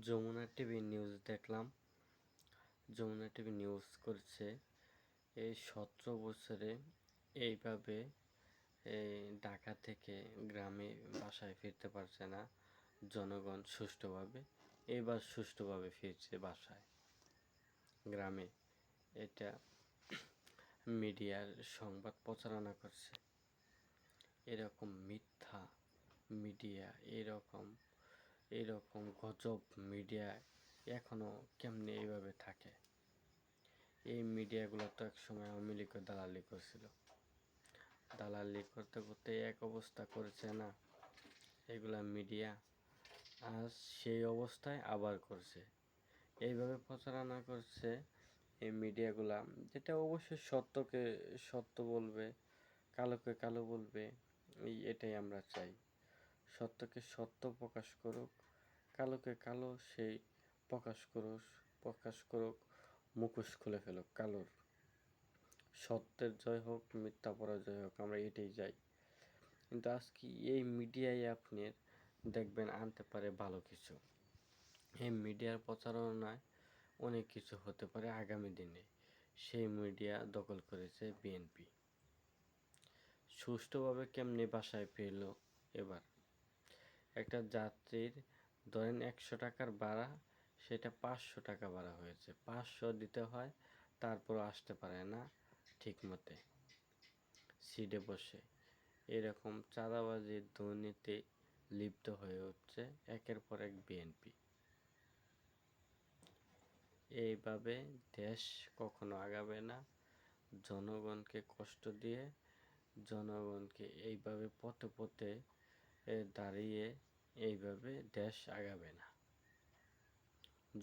Jamuna TV news দেখলাম। Jamuna TV news করছে এই 17 বছরে এইভাবে ঢাকা থেকে গ্রামে বাসায় ফিরতে পারছে না জনগণ সুষ্ঠুভাবে। এবার সুষ্ঠুভাবে ফিরছে বাসায় গ্রামে। এটা মিডিয়ার সংবাদ প্রচারণা করছে। এরকম মিথ্যা মিডিয়া, এরকম গজব মিডিয়া এখনও কেমনে এইভাবে থাকে? এই মিডিয়াগুলো তো একসময় আওয়ামী লীগের দালালি করছিল। দালালি করতে করতে এক অবস্থা করেছে না এগুলা মিডিয়া, আজ সেই অবস্থায় আবার করছে। এইভাবে প্রচারণা করছে এই মিডিয়াগুলা, যেটা অবশ্যই সত্যকে সত্য বলবে, কালোকে কালো বলবে। এটাই আমরা চাই। সত্যকে সত্য প্রকাশ করুক, কালোকে কালো সেই প্রকাশ করুক, মুখোশ খুলে ফেলুক কালোর। সত্যের জয় হোক, মিথ্যা পরাজয় হোক, আমরা এটাই চাই। কিন্তু আজকে এই মিডিয়ায় আপনার দেখবেন আনতে পারে ভালো কিছু। এই মিডিয়ার প্রচারণায় অনেক কিছু হতে পারে আগামী দিনে। সেই মিডিয়া দখল করেছে বিএনপি। সুষ্ঠুভাবে কেমনে বাসায় ফিরল এবার? একটা যাত্রীর ধরেন 100 টাকার ভাড়া, সেটা 500 টাকা ভাড়া হয়েছে। 500 দিতে হয়, তারপরও আসতে পারে না ঠিকমতে সিটে বসে। এরকম চাঁদাবাজির দুর্নীতি লিপ্ত হয়ে উঠছে একের পর এক বিএনপি। এইভাবে দেশ কখনো আগাবে না। জনগণকে কষ্ট দিয়ে, জনগণকে এইভাবে পথে পথে দাঁড়িয়ে এইভাবে দেশ আগাবে না।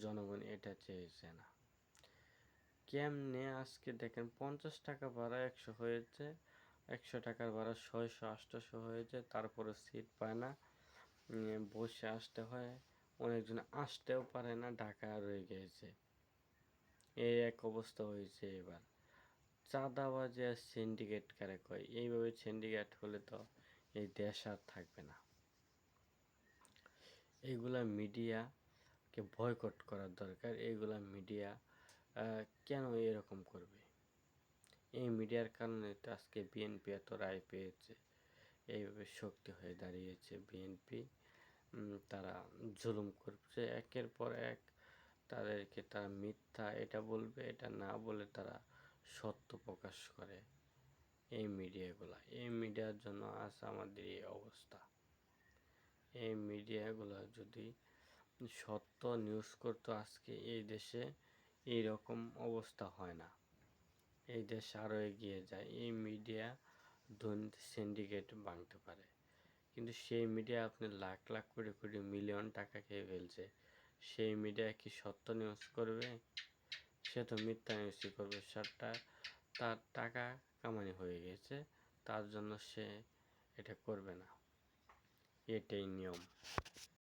জনগণ এটা চেয়েছে না। কেমনে আজকে দেখেন 50 টাকা ভাড়া 100 হয়েছে, 100 টাকার ভাড়া 600 800 হয়েছে, তারপরে সিট পায় না, বসে আসতে হয়। অনেকজন আসতেও পারে না, ঢাকায় রয়ে গিয়েছে। এই এক অবস্থা হয়েছে এবার। চাঁদাবাজি আর সিন্ডিকেট কারে কয়? এইভাবে সিন্ডিকেট হলে তো এই দেশ আর থাকবে না। এইগুলা মিডিয়াকে বয়কট করার দরকার। এইগুলা মিডিয়া কেন এরকম করবে? এই মিডিয়ার কারণে তো আজকে বিএনপি এত রায় পেয়েছে। এইভাবে শক্তি হয়ে দাঁড়িয়েছে বিএনপি। তারা জুলুম করছে একের পর এক। তাদেরকে তারা মিথ্যা এটা বলবে, এটা না বলে তারা সত্য প্রকাশ করে এই মিডিয়াগুলা। এই মিডিয়ার জন্য আজ আমাদের এই অবস্থা। এই মিডিয়াগুলো যদি সত্য নিউজ করতো, আজকে এই দেশে এইরকম অবস্থা হয় না। এই দেশ আরও এগিয়ে যায়। এই মিডিয়া দুর্নীতি সিন্ডিকেট ভাঙতে পারে। কিন্তু সেই মিডিয়া আপনি লাখ লাখ কোটি মিলিয়ন টাকা খেয়ে ফেলছে। সেই মিডিয়া কি সত্য নিউজ করবে? সে তো মিথ্যা নিউজই করবে। তার টাকা কামানি হয়ে গেছে, তার জন্য সে এটা করবে না। এটাই নিয়ম।